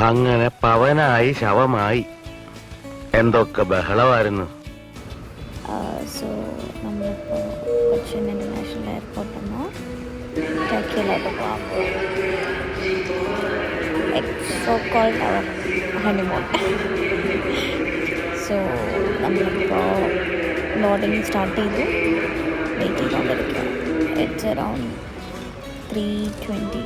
അങ്ങനെ പവനായി ശവമായി എന്തൊക്കെ ബഹളമായിരുന്നു. സോ നമ്മളിപ്പോൾ കൊച്ചിൻ ഇൻ്റർനാഷണൽ എയർപോർട്ടിൽ നിന്ന് ടർക്കിയിലോട്ട് പോകാൻ സോ കോൾഡ് അവർ ഹണിമൂൺ. സോ നമ്മളിപ്പോൾ ലോഡിങ് സ്റ്റാർട്ട് ചെയ്തു, വെയിറ്റ് ചെയ്തുകൊണ്ടിരിക്കുക. It's around 3:20.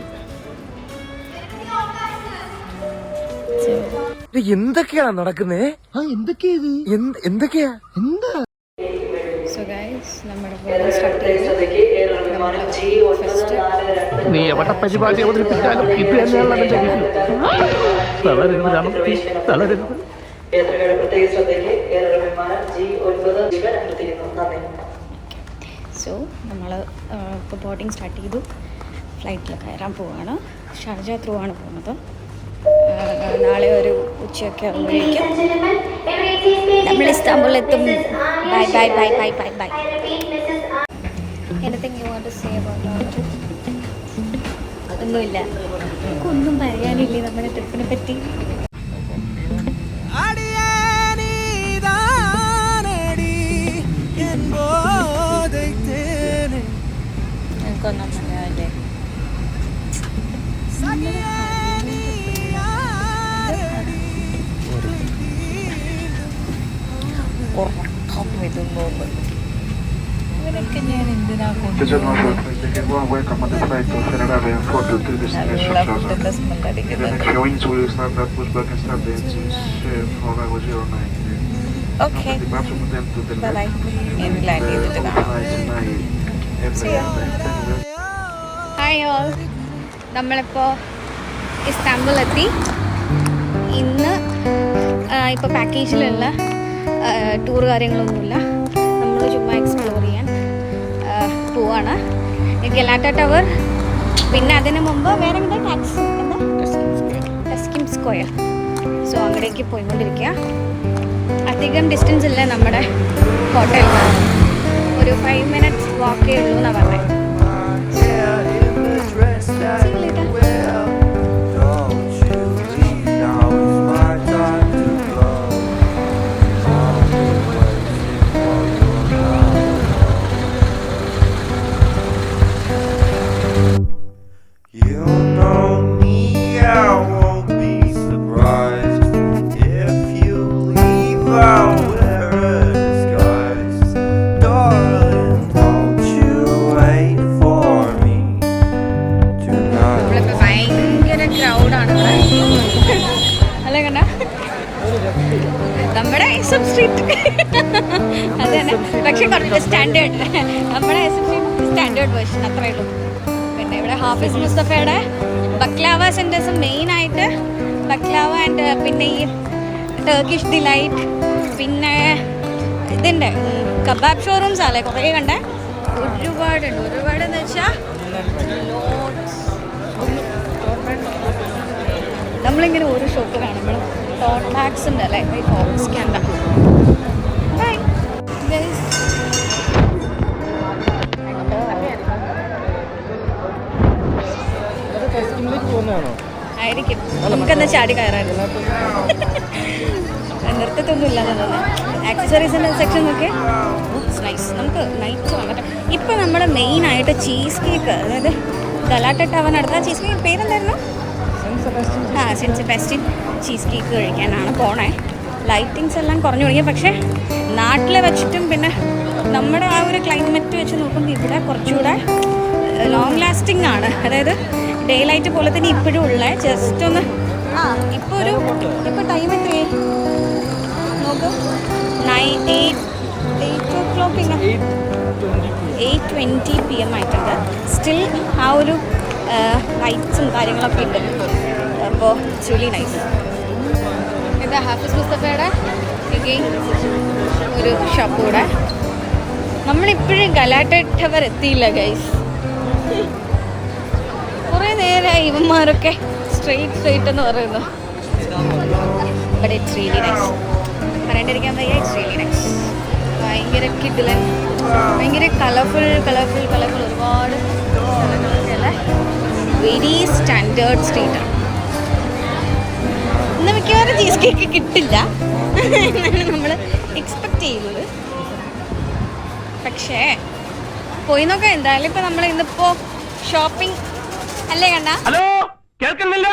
എന്തൊക്കെയാണ് നടക്കുന്നേ? എന്തൊക്കെയാ? സോ ഗൈസ് നമ്മുടെ ബോർഡിംഗ് സ്റ്റാർട്ട് ചെയ്തു. നീ എവിടെ പരിപാടി അവതരിപ്പിച്ചാലും ഇത് തന്നെയാണ്. സോ നമ്മൾ ഇപ്പോൾ ബോർഡിംഗ് സ്റ്റാർട്ട് ചെയ്തു, ഫ്ലൈറ്റിൽ കയറാൻ പോവുകയാണ്. ഷാർജ ത്രൂ ആണ് പോകുന്നത്. നാളെ ഒരു ഉച്ചയൊക്കെ ആകുമ്പോഴേക്കും നമ്മൾ ഇസ്താംബുളിലെത്തും. Bye bye bye bye bye bye. Anything you want to say about? ഒന്നുമില്ല, നമുക്കൊന്നും പറയാനില്ലേ നമ്മുടെ ട്രിപ്പിനെ പറ്റി. എനിക്കൊന്നും പറയാനില്ലേ. ഇവരൊക്കെ ഞാൻ എന്തിനാ ഓക്കെ ബൈ. ഇനി ലാൻഡ് ചെയ്തിട്ട് കാണാം. ഹായ് ഓൾ, നമ്മളിപ്പോൾ ഇസ്താംബുളിലെത്തി. ഇന്ന് ഇപ്പോൾ പാക്കേജിലുള്ള ടൂർ കാര്യങ്ങളൊന്നുമില്ല, നമ്മൾ ചുമ്മാ എക്സ്പ്ലോർ ചെയ്യാൻ പോവാണ്. ഗലാട്ട ടവർ, പിന്നെ അതിന് മുമ്പ് വേറെ എന്താ ടസ്കിം സ്ക്വയർ. സോ അവിടേക്ക് പോയിക്കൊണ്ടിരിക്കുക. അധികം ഡിസ്റ്റൻസ് ഇല്ല നമ്മുടെ ഹോട്ടലിൽ, ഒരു 5 minutes വാക്കേ ഉള്ളൂ എന്നാണ് പറഞ്ഞത്. നമ്മുടെ എസ് എം സ്ട്രീറ്റ് അത് തന്നെ, പക്ഷെ കുറച്ച് സ്റ്റാൻഡേർഡ്. നമ്മുടെ S M street standard version അത്രയേ ഉള്ളൂ. പിന്നെ ഇവിടെ ഹാഫിസ് മുസ്തഫയുടെ ബക്ലാവ സെൻറ്റേഴ്സ് മെയിനായിട്ട് ബക്ലാവ ആൻഡ് പിന്നെ ഈ ടർക്കിഷ് ഡിലൈറ്റ്, പിന്നെ ഇതിൻ്റെ കബാബ് ഷോറൂംസ് അല്ലേ കുറേ കണ്ടേ. ഒരുപാടുണ്ട്, ഒരുപാടെന്ന് വെച്ചാൽ നമ്മളിങ്ങനെ ഓരോ ഷോപ്പ് കാണുമ്പോൾ ടോണാക്സ് ഉണ്ട് അല്ലേ, ഈ ഫോറക്സ് കണ്ട. ആയിരിക്കും, നമുക്കെന്നാ ചാടി കയറായിരുന്നു. നിർത്തത്തൊന്നുമില്ല തോന്നുന്നു. ആക്സസറീസിൻ്റെ സെക്ഷൻ നോക്കി നൈസ്. നമുക്ക് നൈറ്റ് വന്നിട്ട് ഇപ്പം നമ്മുടെ മെയിനായിട്ട് ചീസ് കേക്ക്, അതായത് ഗലാട്ട ടവറിനടുത്ത ചീസ് കേക്ക് പേരെന്തായിരുന്നു? സെൻറ്റ് സെബാസ്റ്റ്യൻ ചീസ് കേക്ക് കഴിക്കാനാണ് പോണേ. ലൈറ്റിങ്സ് എല്ലാം കുറഞ്ഞു തുടങ്ങി, പക്ഷേ നാട്ടിലെ വെച്ചിട്ടും പിന്നെ നമ്മുടെ ആ ഒരു ക്ലൈമറ്റ് വെച്ച് നോക്കുമ്പോൾ ഇവിടെ കുറച്ചുകൂടെ ലോങ് ലാസ്റ്റിംഗ് ആണ്. അതായത് ഡേ ലൈറ്റ് പോലെ തന്നെ ഇപ്പോഴും ഉള്ള ജസ്റ്റ് ഒന്ന് ഇപ്പോൾ ടൈം എത്രയായി നോക്കും? 8:20 PM ആയിട്ടുണ്ട്. സ്റ്റിൽ ആ ഒരു ലൈറ്റ്സും കാര്യങ്ങളൊക്കെ ഉണ്ട്. അപ്പോൾ ഇറ്റ്സ് റിയലി നൈസ്. ഇത് ഹാഫിസ് മുസ്തഫയുടെ ഒരു ഷോപ്പ് കൂടെ. നമ്മളിപ്പോഴും ഗലാട്ട ടവർ എത്തിയില്ല ഗൈസ്. കുറേ നേരമായി ഇവന്മാരൊക്കെ സ്ട്രെയിറ്റ് എന്ന് പറയുന്നു. But it's really nice. പറയേണ്ടിരിക്കാൻ വയ്യ, ഇറ്റ്സ് റിയലി നൈസ്. ഭയങ്കര കിഡിലൻ, ഭയങ്കര കളർഫുൾ ഒരുപാട് സ്ഥലങ്ങളൊക്കെ അല്ലേ. വെരി സ്റ്റാൻഡേർഡ് സ്ട്രീറ്റാണ്. ഇന്ന് മിക്കവാറും ചീസ് കേക്ക് കിട്ടില്ല എന്നാണ് നമ്മൾ എക്സ്പെക്ട് ചെയ്യുന്നത്. പക്ഷേ പോയി നോക്കാം എന്തായാലും. ഇപ്പം നമ്മൾ ഇന്നിപ്പോൾ ഷോപ്പിംഗ് അല്ലേ കണ്ട? ഹലോ, കേൾക്കുന്നില്ല.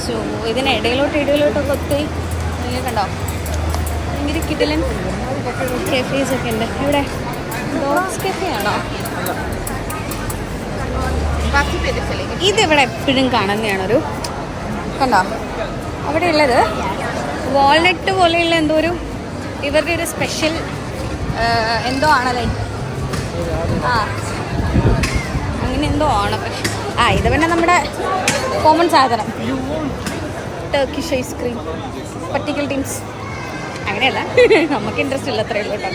സോ ഇതിനിടയിലോട്ടൊക്കെ ഒത്തിരി നിങ്ങൾ കണ്ടോ ഭയങ്കര കിടിലൻ കെഫേസ് ഒക്കെ ഉണ്ട് ഇവിടെ. ഡോഗ്സ് കെഫേ ആണോ? ഇതിവിടെ എപ്പോഴും കാണുന്നതാണൊരു കണ്ടോ അവിടെ ഉള്ളത് വാൾനട്ട് പോലെയുള്ള എന്തോ ഒരു ഇവരുടെ ഒരു സ്പെഷ്യൽ എന്തോ ആണല്ലേ. അങ്ങനെ എന്തോ ആണ്. പക്ഷെ ഇത് പിന്നെ നമ്മുടെ കോമൺ സാധനം ടർക്കിഷ് ഐസ്ക്രീം പർട്ടിക്കൽ ടീംസ് അങ്ങനെയല്ല. നമുക്ക് ഇൻട്രസ്റ്റ് ഇല്ല, അത്രയേ ഉള്ളൂ കേട്ടോ.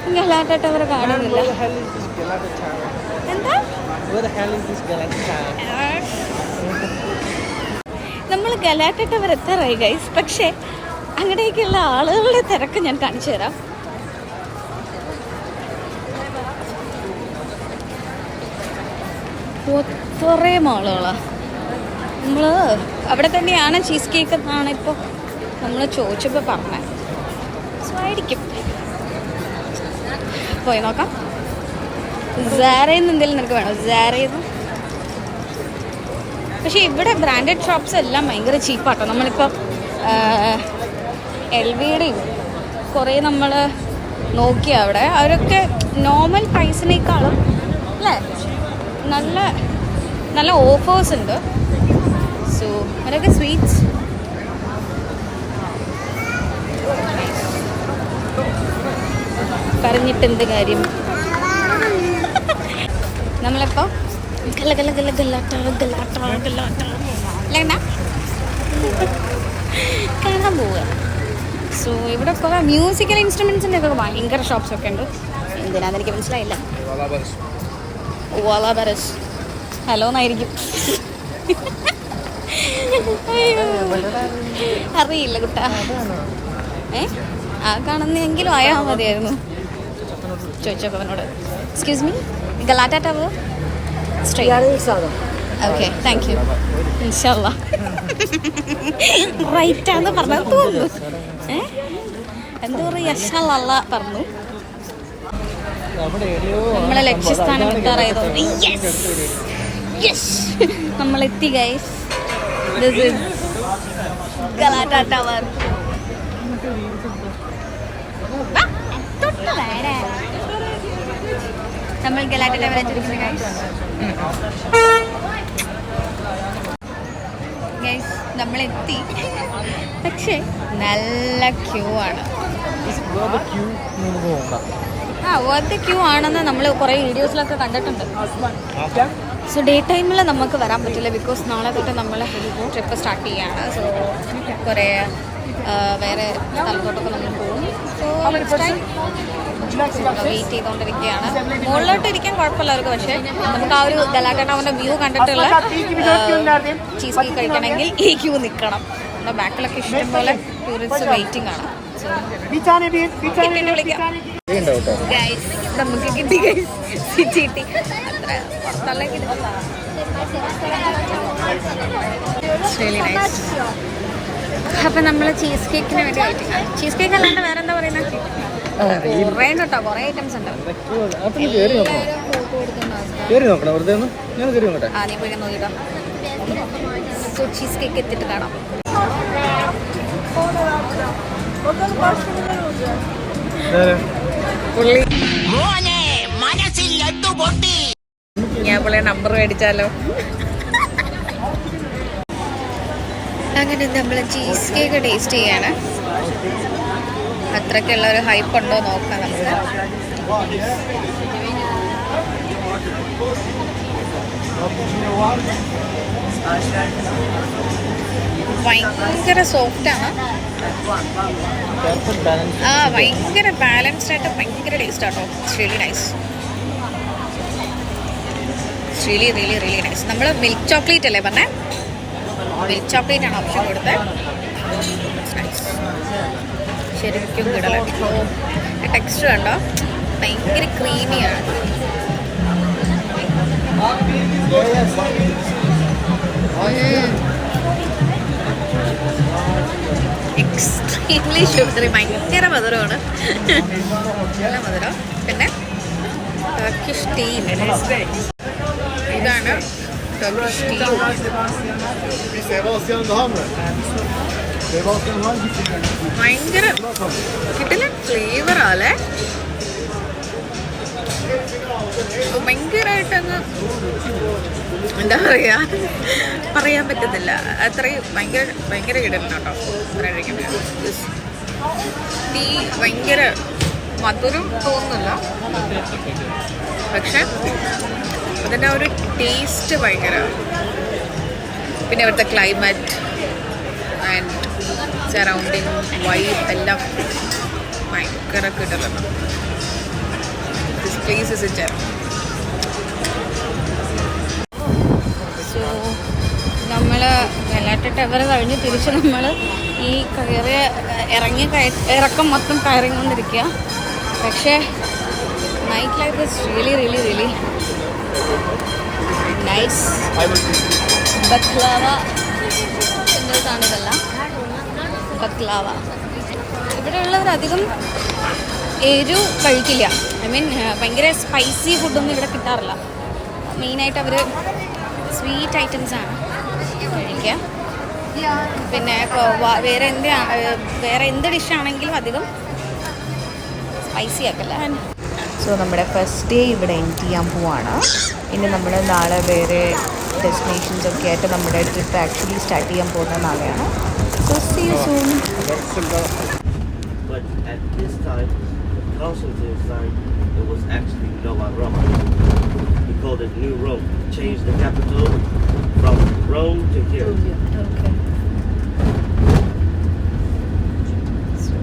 പിന്നെ ഗലാട്ട അവരെ കാണുന്നില്ല. എന്താ നമ്മൾ ഗലാട്ട ടവർ എത്താറായി ഗൈസ്. പക്ഷേ അങ്ങടേക്കുള്ള ആളുകളുടെ തിരക്ക് ഞാൻ കാണിച്ചു തരാം. അത്രയും ആളുകളാണ്. നമ്മൾ അവിടെ തന്നെയാണ് ചീസ് കേക്ക് എന്നാണ് ഇപ്പോൾ നമ്മൾ ചോദിച്ചപ്പോൾ പറഞ്ഞത്. സോ ആയിരിക്കും, പോയി നോക്കാം. സാരയിൽ നിന്ന് എന്തെങ്കിലും നിനക്ക് വേണോ? സാരയിൽ നിന്ന്. പക്ഷേ ഇവിടെ ബ്രാൻഡഡ് ഷോപ്സ് എല്ലാം ഭയങ്കര ചീപ്പാട്ടോ. നമ്മളിപ്പോൾ LVയുടെയും കുറേ നമ്മൾ നോക്കിയ അവിടെ അവരൊക്കെ നോർമൽ പ്രൈസിനേക്കാളും അല്ലേ നല്ല നല്ല ഓഫേഴ്സ് ഉണ്ട്. സോ അവരൊക്കെ സ്വീറ്റ്സ് പറഞ്ഞിട്ടെന്ത് കാര്യം. നമ്മളിപ്പോൾ കാണാൻ പോവുക. സോ ഇവിടെ കുറേ മ്യൂസിക്കൽ ഇൻസ്ട്രുമെൻസിൻ്റെ ഒക്കെ ഭയങ്കര ഷോപ്സൊക്കെ ഉണ്ട്. എന്തിനാന്ന് എനിക്ക് മനസ്സിലായില്ല. വാല ബരസ് ഹലോ എന്നായിരിക്കും. അറിയില്ല കുട്ടാ. കാണുന്നെങ്കിലും ആയാൽ മതിയായിരുന്നു. ചോദിച്ചോക്കെ അവനോട്. Excuse me, Galatta tower okay, thank you. ഇൻഷാല്ലാ റൈറ്റാന്ന് പറഞ്ഞത് തോന്നുന്നു. എന്താ പറയുക, യഷല്ല പറഞ്ഞു. നമ്മളെ ലക്ഷ്യസ്ഥാനം കിട്ടാറായത് നമ്മളെത്തി guys. This is Galata tower. നമ്മൾ ഗലാട്ട ടവർ എത്തിയിരിക്കുന്നത് ഗൈസ്. നമ്മളെത്തി, പക്ഷേ നല്ല ക്യൂ ആണ്. വെറുതെ ക്യൂ ആണെന്ന് നമ്മൾ കുറേ വീഡിയോസിലൊക്കെ കണ്ടിട്ടുണ്ട്. സോ ഡേ ടൈമിൽ നമുക്ക് വരാൻ പറ്റില്ല, ബിക്കോസ് നാളെ തൊട്ട് നമ്മൾ ട്രിപ്പ് സ്റ്റാർട്ട് ചെയ്യാണ്. സോ കുറേ വേറെ സ്ഥലത്തോട്ടൊക്കെ നമ്മൾ പോകും. സോ വെയിറ്റ് ചെയ്തുകൊണ്ടിരിക്കുകയാണ്. മുകളിലോട്ട് ഇരിക്കാൻ കുഴപ്പമില്ലായിരിക്കും, പക്ഷേ നമുക്ക് ആ ഒരു ഗലാട്ട ടവറിൻ്റെ വ്യൂ കണ്ടിട്ടുള്ള ചീസ് കേക്ക് കഴിക്കണമെങ്കിൽ ഈ ക്യൂ നിൽക്കണം. നമ്മുടെ ബാക്കിലൊക്കെ ഇഷ്ടംപോലെ ടൂറിസ്റ്റ് വെയിറ്റിംഗ് ആണ്. നമുക്ക് കിട്ടി സീറ്റ് കിട്ടി. അത്ര പുറത്തുള്ള അപ്പം നമ്മൾ ചീസ് കേക്കിന് വേണ്ടി വെയിറ്റിംഗ് ആണ്. ചീസ് കേക്ക് അല്ലാണ്ട് വേറെ എന്താ പറയുന്നത്? കുറേ ഉണ്ട് കേട്ടോ, കുറേ ഐറ്റംസ് ഉണ്ട്. നീ പോയി നോക്കിട്ടോ. സോ ചീസ് കേക്ക് എത്തിയിട്ട് കാണാം. ഞാൻ പുള്ളിയെ നമ്പർ മേടിച്ചാലോ. അങ്ങനെ നമ്മൾ ചീസ് കേക്ക് ടേസ്റ്റ് ചെയ്യാണ്. അത്രയ്ക്കുള്ള ഒരു ഹൈപ്പ് ഉണ്ടോ നോക്കാം നമുക്ക്. ഭയങ്കര സോഫ്റ്റാണ്. ഭയങ്കര ബാലൻസ്ഡ് ആയിട്ട് ഭയങ്കര ടേസ്റ്റ് ആട്ടോ. It's really nice. Really really really nice. നമ്മൾ മിൽക്ക് ചോക്ലേറ്റ് അല്ലേ പറഞ്ഞേ? മിൽക്ക് ചോക്ലേറ്റ് ആണ് ഓപ്ഷൻ കൊടുത്തത്. ശരിക്കും കിടല. ടെക്സ്ചർ ഉണ്ടോ? ഭയങ്കര ക്രീമിയാണ്. എക്സ്ട്രീംലി ഷുഗറി, ഭയങ്കര മധുരമാണ്. നല്ല മധുരം. പിന്നെ ടർക്കിഷ് ടീ, ഇതാണ് ടർക്കിഷ് ടീ. ഭയങ്കര കിട്ടില്ല ഫ്ലേവറാല്ലേ, ഭയങ്കരമായിട്ടങ്ങ് എന്താ പറയാ, പറയാൻ പറ്റുന്നില്ല. അത്രയും ഭയങ്കര കിടക്കണം കേട്ടോ കഴിക്കുമ്പോൾ. ടീ ഭയങ്കര മധുരം തോന്നുന്നില്ല, പക്ഷെ അതിൻ്റെ ഒരു ടേസ്റ്റ് ഭയങ്കര. പിന്നെ ഇവിടുത്തെ ക്ലൈമറ്റ് ആൻഡ് സറൗണ്ടിങ് വൈബ് എല്ലാം ഭയങ്കര കിടക്കണം. This place is in Jerram. So നമ്മൾ ഗലാട്ട ടവർ കഴിഞ്ഞ് തിരിച്ച് നമ്മൾ ഈ ഇറക്കം മൊത്തം കയറിക്കൊണ്ടിരിക്കുക. പക്ഷേ night life is really nice. Baklava എന്താണ് ഇതെല്ലാം ബക്ലാവ. ഇവിടെ ഉള്ളവരധികം എരിവ് കഴിക്കില്ല. ഐ മീൻ ഭയങ്കര സ്പൈസി ഫുഡൊന്നും ഇവിടെ കിട്ടാറില്ല. മെയിനായിട്ട് അവർ സ്വീറ്റ് ഐറ്റംസാണ് കഴിക്കുക. പിന്നെ വേറെ എന്ത് ഡിഷാണെങ്കിലും അധികം സ്പൈസി ആക്കല്ല. സോ നമ്മുടെ ഫസ്റ്റ് ഡേ ഇവിടെ എൻഡ് ചെയ്യാൻ പോവാണ്. ഇനി നമ്മൾ നാളെ വേറെ ഡെസ്റ്റിനേഷൻസ് ഒക്കെ ആയിട്ട് നമ്മുടെ ട്രിപ്പ് ആക്ച്വലി സ്റ്റാർട്ട് ചെയ്യാൻ പോകുന്ന നാളെയാണ്. So see you soon. But at this time, the council decided it was actually Nova Roma. We called it New Rome. Changed the capital from Rome to here. Okay. So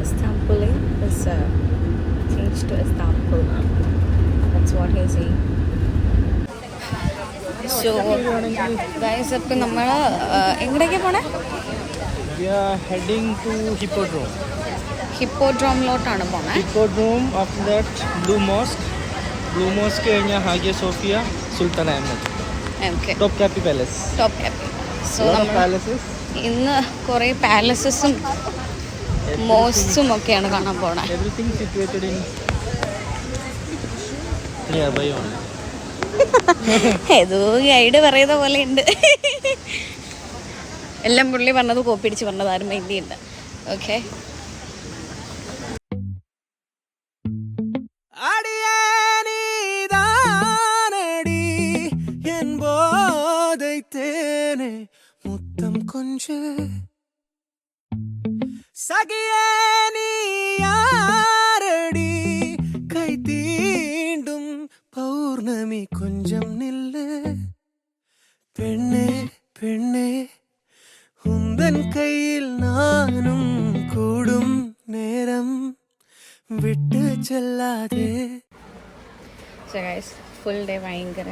Istanbul is changed to Istanbul. That's what he's saying. So guys, അപ്പോൾ നമ്മൾ എങ്ങോട്ടേക്കാണ് പോണേ? We are heading to Hippodrome. ഹിപ്പോഡ്രോമിലോട്ടാണ് പോണേ. Hippodrome, after that Blue Mosque. Blue Mosque കഴിഞ്ഞ Hagia Sophia, സുൽത്താൻ Ahmed, okay, top കാപ്പി palace. Top കാപ്പി. So നമ്മൾ palaces. ഇന്ന് കുറേ പാലസസും മോസ്സും ഒക്കെയാണ് കാണാൻ പോണേ. Everything situated in nearby only. ഏതോ ഗൈഡ് പറയുന്ന പോലെ ഉണ്ട്. എല്ലാം പുള്ളി പറഞ്ഞത് കോപ്പി അടിച്ച് പറഞ്ഞത്, ആരും മൈൻഡ് ഉണ്ട്. ഓക്കെ, മുത്തം കൊഞ്ച് സഖിയാരടി കൈ തീണ്ടും പൗർണമി കൊഞ്ചം നില്ല് പെണ്ണെ പെണ്ണെ ഉന്തൻ കയ്യിൽ നാനും കൂടും നേരം വിട്ട് ചെല്ലാതെ. സോ ഗൈസ്, ഫുൾ ഡേ ഭയങ്കര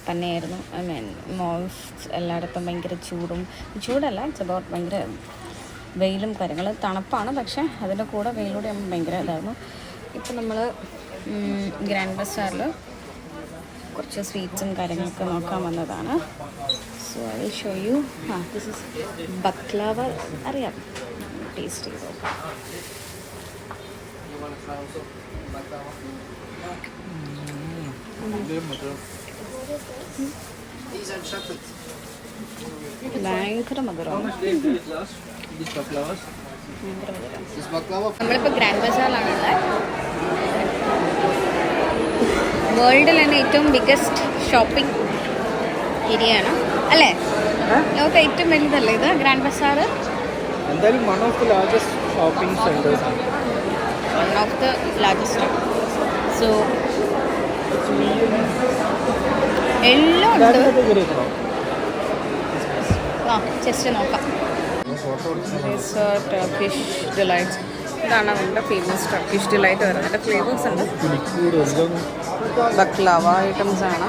തന്നെയായിരുന്നു. ഐ മീൻ മോൾസ് എല്ലായിടത്തും ഭയങ്കര ചൂടല്ല, ഇറ്റ്സ് അബൌട്ട് ഭയങ്കര വെയിലും കാര്യങ്ങൾ. തണുപ്പാണ്, പക്ഷേ അതിൻ്റെ കൂടെ വെയിലൂടെ ഭയങ്കര ഇതായിരുന്നു. ഇപ്പം നമ്മൾ ഗ്രാൻഡ് ബസാറിൽ കുറച്ച് സ്വീറ്റ്സും കാര്യങ്ങളൊക്കെ നോക്കാൻ വന്നതാണ്. So I will show you. This is baklava. അറിയാം, ടേസ്റ്റ് ചെയ്ത് നോക്കാം. ഭയങ്കര മധുരമാണ്. നമ്മളിപ്പോൾ ഗ്രാൻഡ് ബസാറിലാണുള്ളത്. വേൾഡിൽ തന്നെ ഏറ്റവും ബിഗ്ഗസ്റ്റ് ഷോപ്പിംഗ് ഏരിയ ആണ് അല്ലേ? ലോകത്തെ ഏറ്റവും വലുതല്ലേ ഇത് ഗ്രാൻഡ് ബസാർ? എന്തായാലും one of the largest shopping centres ആണ്. One of the largest. So എല്ലാം ഉണ്ട്. ജസ്റ്റ് നോക്കാം. ടർക്കിഷ് ഡിലൈറ്റ്സ്, ഇതാണ് നമ്മുടെ ഫേമസ് ടർക്കിഷ് ഡിലൈറ്റ് വരുന്നത്. ഫ്ലേവേഴ്സ് ഉണ്ട്, ബക്ലാവ ഐറ്റംസ് ആണ്.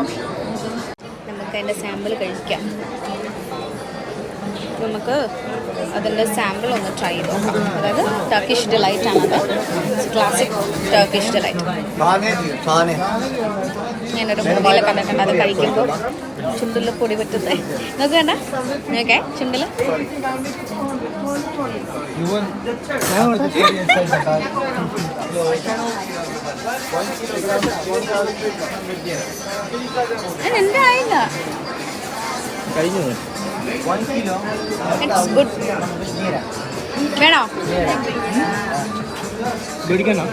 നമുക്ക് അതിൻ്റെ സാമ്പിൾ കഴിക്കാം. നമുക്ക് അതിൻ്റെ സാമ്പിൾ ഒന്ന് ട്രൈ ചെയ്ത് നോക്കാം. അതായത് ടർക്കിഷ് ഡിലൈറ്റ് ആണത്, ക്ലാസിക് ടർക്കിഷ് ഡിലൈറ്റ്. ഞാനൊരു മൂവിയിൽ കണ്ടിട്ടുണ്ട് അത് കഴിക്കുമ്പോൾ ചുണ്ടിൽ പൊടി പറ്റുന്നത്. നോക്ക് വേണ്ട, നോക്കേ ചുണ്ടിൽ. എൻ്റെ ആയില്ല. It's good. വേണോ? മേടിക്കാനോ?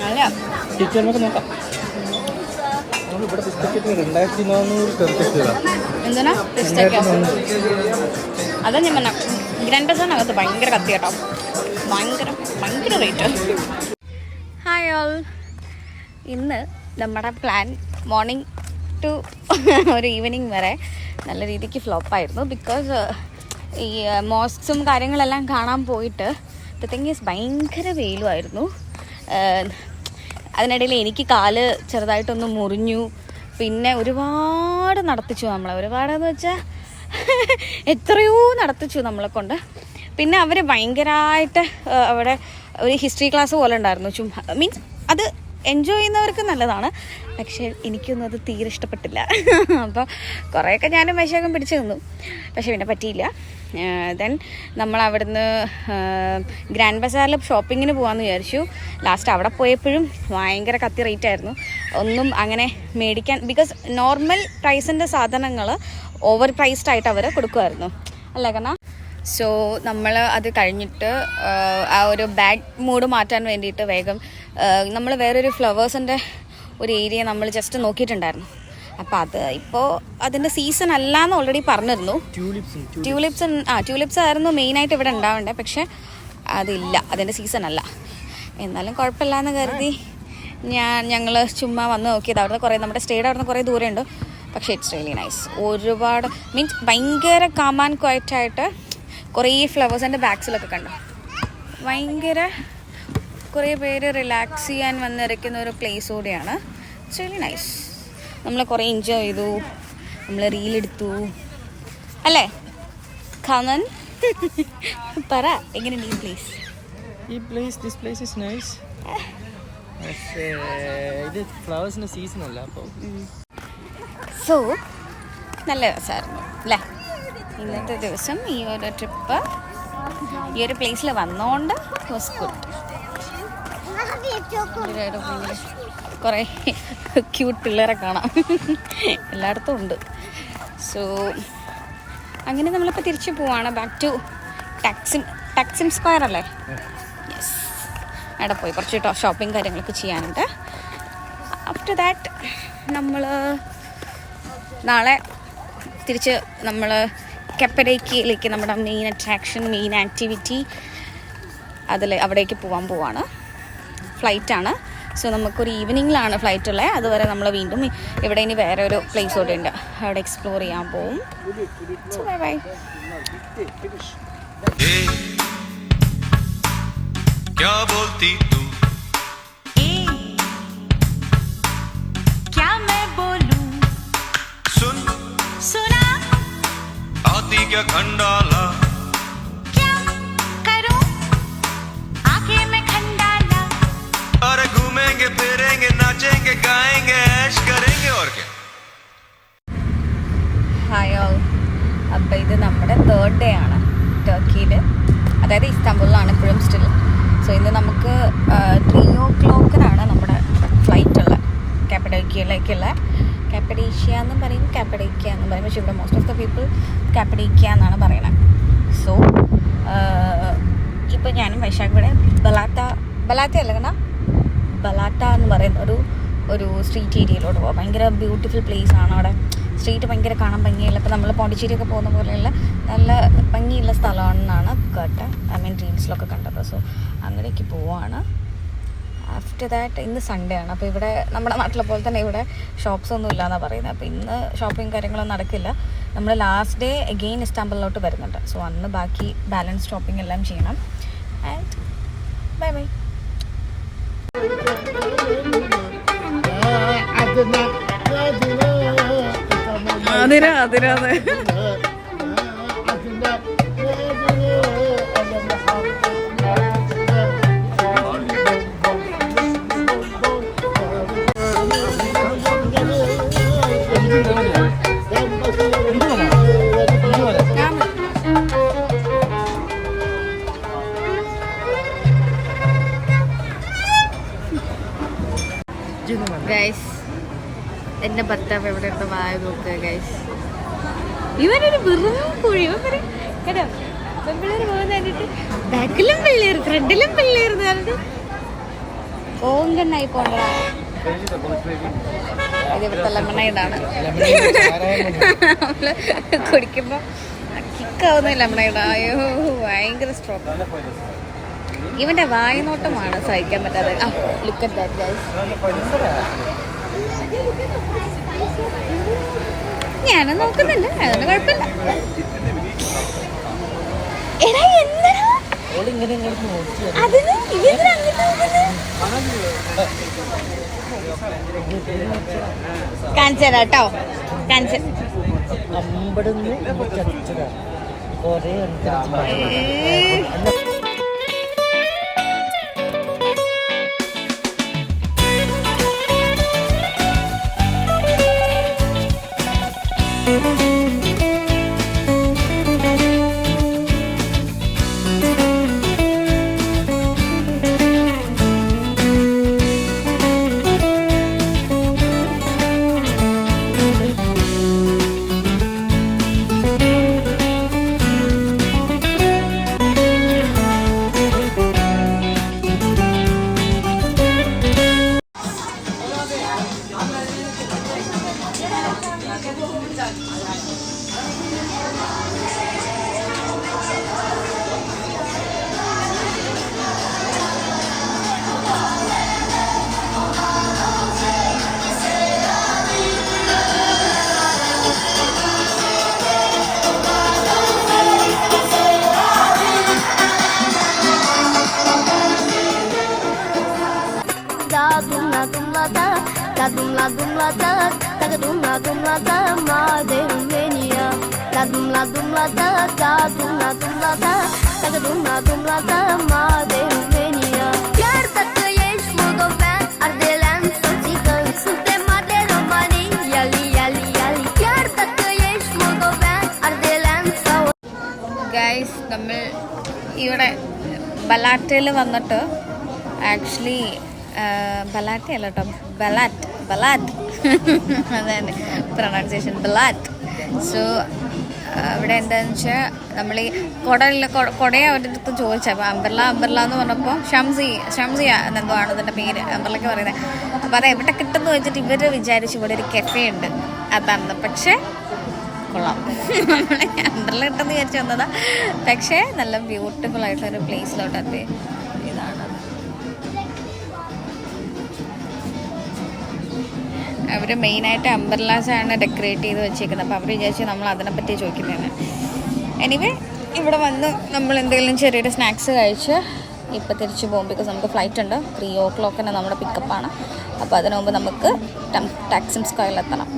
നല്ല ടീച്ചറിനൊക്കെ നോക്കാം. ഇവിടെ ബിസ്ക്കറ്റ് 2400 ടെർക്കിഷ്. എന്തിനാ അതാ ഞാൻ പറഞ്ഞ ഗ്രാൻഡ് ബസാറിനകത്ത് ഭയങ്കര കത്തി കേട്ടോ, ഭയങ്കര റേറ്റ്. Hi all. ഇന്ന് നമ്മുടെ പ്ലാൻ മോർണിംഗ് ടു ഒരു ഈവനിങ് വരെ നല്ല രീതിക്ക് ഫ്ലോപ്പായിരുന്നു. ബിക്കോസ് ഈ മോസ്ക്സും കാര്യങ്ങളെല്ലാം കാണാൻ പോയിട്ട് ദ തിങ് ഈസ് ഭയങ്കര വെയിലുമായിരുന്നു. അതിനിടയിൽ എനിക്ക് കാല് ചെറുതായിട്ടൊന്ന് മുറിഞ്ഞു. പിന്നെ ഒരുപാട് നടത്തിച്ചു നമ്മളെ, ഒരുപാടെന്ന് വെച്ചാൽ എത്രയോ നടത്തിച്ചു നമ്മളെ കൊണ്ട്. പിന്നെ അവർ ഭയങ്കരമായിട്ട് അവിടെ ഒരു ഹിസ്റ്ററി ക്ലാസ് പോലെ ഉണ്ടായിരുന്നു. മീൻസ് അത് എൻജോയ് ചെയ്യുന്നവർക്ക് നല്ലതാണ്, പക്ഷേ എനിക്കൊന്നും അത് തീരെ ഇഷ്ടപ്പെട്ടില്ല. അപ്പോൾ കുറേയൊക്കെ ഞാനും വിശേഷം പിടിച്ചു നിന്നു, പക്ഷേ പിന്നെ പറ്റിയില്ല. ദെൻ നമ്മൾ അവിടുന്ന് ഗ്രാൻഡ് ബസാറിൽ ഷോപ്പിങ്ങിന് പോകാമെന്ന് വിചാരിച്ചു. ലാസ്റ്റ് അവിടെ പോയപ്പോഴും ഭയങ്കര കത്തി റേറ്റ് ആയിരുന്നു. ഒന്നും അങ്ങനെ മേടിക്കാൻ, ബിക്കോസ് നോർമൽ പ്രൈസിൻ്റെ സാധനങ്ങൾ ഓവർ പ്രൈസ്ഡ് ആയിട്ട് അവർ കൊടുക്കുമായിരുന്നു അല്ലേ കാരണം. സോ നമ്മൾ അത് കഴിഞ്ഞിട്ട് ആ ഒരു ബാഡ് മൂഡ് മാറ്റാൻ വേണ്ടിയിട്ട് വേഗം നമ്മൾ വേറൊരു ഫ്ലവേഴ്സിൻ്റെ ഒരു ഏരിയ നമ്മൾ ജസ്റ്റ് നോക്കിയിട്ടുണ്ടായിരുന്നു. അപ്പോൾ അത് ഇപ്പോൾ അതിൻ്റെ സീസൺ അല്ലാന്ന് ഓൾറെഡി പറഞ്ഞിരുന്നു. ട്യൂലിപ്സ് ആയിരുന്നു മെയിനായിട്ട് ഇവിടെ ഉണ്ടാവേണ്ടത്, പക്ഷേ അതില്ല, അതിൻ്റെ സീസൺ അല്ല. എന്നാലും കുഴപ്പമില്ലാന്ന് കരുതി ഞങ്ങൾ ചുമ്മാ വന്ന് നോക്കിയത്. അവിടുന്ന് കുറേ നമ്മുടെ സ്റ്റേയുടെ അവിടുന്ന് കുറേ ദൂരമുണ്ട്, പക്ഷേ ഇറ്റ്സ് റിയലി നൈസ്. ഒരുപാട് മീൻസ് ഭയങ്കര കാം ആൻഡ് ക്വയറ്റായിട്ട് കുറേ ഫ്ലവേഴ്സിൻ്റെ ബാക്സിലൊക്കെ കണ്ടു. ഭയങ്കര കുറേ പേര് റിലാക്സ് ചെയ്യാൻ വന്നിരിക്കുന്ന ഒരു പ്ലേസ് കൂടിയാണ്. It's really nice. നമ്മൾ കുറേ എൻജോയ് ചെയ്തു, നമ്മൾ റീലെടുത്തു അല്ലേ കമൻ? പറ എങ്ങനെയുണ്ട് ഈ place? This place is nice. ഇത് ഫ്ലവേഴ്സിൻ്റെ സീസൺ അല്ല, അപ്പോൾ സോ നല്ല രസമായിരുന്നു അല്ലേ ഇന്നത്തെ ദിവസം. ഈ ഒരു ട്രിപ്പ് ഈ ഒരു പ്ലേസിൽ വന്നോണ്ട് വാസ് ഗുഡ്. കുറേ ക്യൂട്ട് പിള്ളേരെ കാണാം, എല്ലായിടത്തും ഉണ്ട്. സോ അങ്ങനെ നമ്മളിപ്പോൾ തിരിച്ചു പോവാണ് ബാക്ക് ടു ടാക്സിം സ്ക്വയർ അല്ലേ? യെസ്, അവിടെ പോയി കുറച്ച് ഷോപ്പിംഗ് കാര്യങ്ങളൊക്കെ ചെയ്യാനുണ്ട്. ആഫ്റ്റർ ദാറ്റ് നമ്മൾ നാളെ തിരിച്ച് നമ്മൾ കപ്പഡേക്കയിലേക്ക്, നമ്മുടെ മെയിൻ അട്രാക്ഷൻ, മെയിൻ ആക്ടിവിറ്റി അവിടേക്ക് പോവാണ്. ഫ്ലൈറ്റാണ്. സോ നമുക്കൊരു ഈവനിങ്ങിലാണ് ഫ്ലൈറ്റ് ഉള്ളത്. അതുവരെ നമ്മൾ വീണ്ടും ഇവിടെ ഇനി വേറെ ഒരു പ്ലേസ് കൂടെ ഉണ്ട്, അവിടെ എക്സ്പ്ലോർ ചെയ്യാൻ പോവും. So bye bye. क्या बोलती तू? क्या मैं बोलूं? सुन सुना आती क्या खंडाला? क्या करूं आके मैं खंडाला? अरे घूमेंगे फिरेंगे नाचेंगे गाएंगे ऐश करेंगे और क्या. Hi all. അപ്പോൾ ഇത് നമ്മുടെ 3rd ഡേ ആണ് ടർക്കിയിൽ, അതായത് ഇസ്താംബുളിലാണ് ഇപ്പോഴും സ്റ്റിൽ. സോ ഇന്ന് നമുക്ക് 3 o'clock നമ്മുടെ ഫ്ലൈറ്റ് ഉള്ളത് കാപ്പഡോക്കിയയിലേക്കുള്ള. കാപ്പഡേഷ്യ എന്നും പറയും, കാപ്പഡേക്ക എന്നും പറയും, പക്ഷേ ഇവിടെ മോസ്റ്റ് ഓഫ് ദ പീപ്പിൾ കാപ്പഡേക്ക എന്നാണ് പറയണത്. സോ ഇപ്പോൾ ഞാനും വൈശാഖ് ഇവിടെ ബലാത്ത അല്ല കാരണം ബലാട്ട എന്ന് പറയുന്ന ഒരു സ്ട്രീറ്റ് ഏരിയയിലോട്ട് പോകാം. ഭയങ്കര ബ്യൂട്ടിഫുൾ പ്ലേസ് ആണ് അവിടെ. സ്ട്രീറ്റ് ഭയങ്കര കാണാൻ ഭംഗിയുള്ള, ഇപ്പോൾ നമ്മൾ പോണ്ടിച്ചേരിയൊക്കെ പോകുന്ന പോലെയുള്ള നല്ല ഭംഗിയുള്ള സ്ഥലമാണെന്നാണ് കേട്ടത്. റീൽസിലൊക്കെ കണ്ടത്. സോ അങ്ങനെയൊക്കെ പോവാണ്. ആഫ്റ്റർ ദാറ്റ് ഇന്ന് സൺഡേ ആണ്. അപ്പോൾ ഇവിടെ നമ്മുടെ നാട്ടിലെ പോലെ തന്നെ ഇവിടെ ഷോപ്സ് ഒന്നും ഇല്ലയെന്നാണ് പറയുന്നത്. അപ്പോൾ ഇന്ന് ഷോപ്പിംഗ് കാര്യങ്ങളൊന്നും നടക്കില്ല. നമ്മൾ ലാസ്റ്റ് ഡേ അഗെയിൻ ഇസ്താംബുളിലോട്ട് വരുന്നുണ്ട്. സോ അന്ന് ബാക്കി ബാലൻസ് ഷോപ്പിംഗ് എല്ലാം ചെയ്യണം. And bye bye. അതിരാ എൻ്റെ ഭർത്താവ് എവിടെ ഇരുന്ന് വായ നോക്കുക ഗൈസ്. ഇവനൊരു വെറും കുഴി. ഇവൻ പറയും കേട്ടോ, പെൺപിള്ളേർ പോകുന്ന കണ്ടിട്ട് ബാക്കിലും പിള്ളേർ ഫ്രണ്ടിലും പിള്ളേർ എന്ന് പറഞ്ഞിട്ട് ഓങ്കണ്ണായി പോകണ്ട. ഇത് ഇവിടുത്തെ ലെമണൈഡാണ്. നമ്മള് കുടിക്കുമ്പോൾ കിക്കാവുന്ന ലെമണൈഡ്. അയ്യോ ഭയങ്കര സ്ട്രോങ്. ഇവന്റെ വായനോട്ടമാണ് സഹിക്കാൻ പറ്റാതെ. Look at that guys. ഞാനും നോക്കുന്നില്ല, അതൊന്നും കുഴപ്പമില്ല. എടാ എന്താ അതിന് കാണിച്ചു തരാം കേട്ടോ. കാണിച്ചു ഗൈസ്. നമ്മൾ ഇവിടെ ബലാറ്റയിൽ വന്നിട്ട് ആക്ച്വലി ബലാറ്റ അല്ല കേട്ടോ, ബലാറ്റ് അതാണ് പ്രൊണൗൺസിയേഷൻ, ബലാറ്റ്. സോ ഇവിടെ എന്താണെന്ന് വെച്ചാൽ നമ്മൾ ഈ കുടയെ അവരുടെ അടുത്ത് ചോദിച്ചത്. അപ്പോൾ അംബർല എന്ന് പറഞ്ഞപ്പോൾ ഷംസിയ എന്നെന്തോ ആണ് ഇതിൻ്റെ പേര്, അംബർലയ്ക്ക് പറയുന്നത്. അപ്പോൾ അത് എവിടെ കിട്ടുമെന്ന് വെച്ചിട്ട് ഇവർ വിചാരിച്ചു ഇവിടെ ഒരു കെഫേ ഉണ്ട് അതാണെന്ന്. പക്ഷേ കൊള്ളാം, നമ്മളെ അംബർല കിട്ടുമെന്ന് വിചാരിച്ചു വന്നതാ. പക്ഷേ നല്ല ബ്യൂട്ടിഫുൾ ആയിട്ടുള്ളൊരു പ്ലേസിലോട്ടത്തെ ഇതാണ്. അവർ മെയിനായിട്ട് അംബർലാസാണ് ഡെക്കറേറ്റ് ചെയ്ത് വെച്ചേക്കുന്നത്. അപ്പോൾ അവർ വിചാരിച്ച് നമ്മൾ അതിനെപ്പറ്റി ചോദിക്കുന്നതാണ്. എനിവേ ഇവിടെ വന്ന് നമ്മൾ എന്തെങ്കിലും ചെറിയൊരു സ്നാക്സ് കഴിച്ച് ഇപ്പോൾ തിരിച്ച് പോകും. ബിക്കോസ് നമുക്ക് ഫ്ലൈറ്റ് ഉണ്ട് 3 o'clock നമ്മുടെ പിക്കപ്പാണ്. അപ്പോൾ അതിനു മുമ്പ് നമുക്ക് ടാക്സിം സ്ക്വയറിലെത്തണം.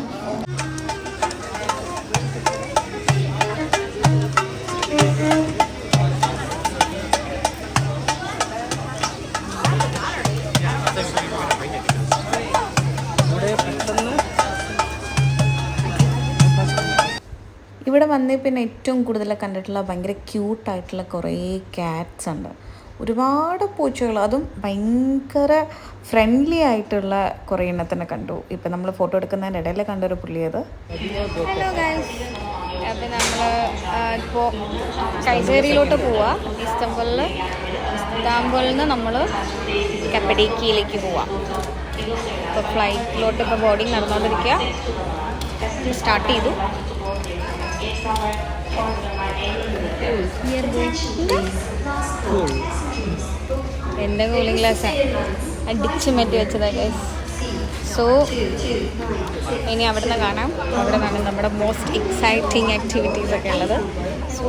ഇവിടെ വന്നേ പിന്നെ ഏറ്റവും കൂടുതൽ കണ്ടിട്ടുള്ള ഭയങ്കര ക്യൂട്ടായിട്ടുള്ള കുറേ ക്യാറ്റ്സ് ഉണ്ട്. ഒരുപാട് പൂച്ചകൾ, അതും ഭയങ്കര ഫ്രണ്ട്ലി ആയിട്ടുള്ള കുറേ എണ്ണത്തിനെ കണ്ടു. ഇപ്പം നമ്മൾ ഫോട്ടോ എടുക്കുന്നതിൻ്റെ ഇടയിൽ കണ്ടൊരു പുള്ളിയത്. Hello guys. അപ്പം നമ്മൾ ഇപ്പോൾ കൈസേരിയിലോട്ട് പോവാം. ഇസ്താംബുളിൽ നിന്ന് നമ്മൾ കപ്പഡീക്കയിലേക്ക് പോവാം. ഇപ്പോൾ ഫ്ലൈറ്റിലോട്ട് ഇപ്പോൾ ബോർഡിങ് നടന്നുകൊണ്ടിരിക്കുക. സ്റ്റാർട്ട് ചെയ്തു. എൻ്റെ കൂളിംഗ് ഗ്ലാസ് അടിച്ച് മാറ്റി വെച്ചതാ ഗൈസ്. സോ ഇനി അവിടെ നിന്ന് കാണാം. അവിടെ നിന്നാണ് നമ്മുടെ മോസ്റ്റ് എക്സൈറ്റിംഗ് ആക്ടിവിറ്റീസൊക്കെ ഉള്ളത്. സോ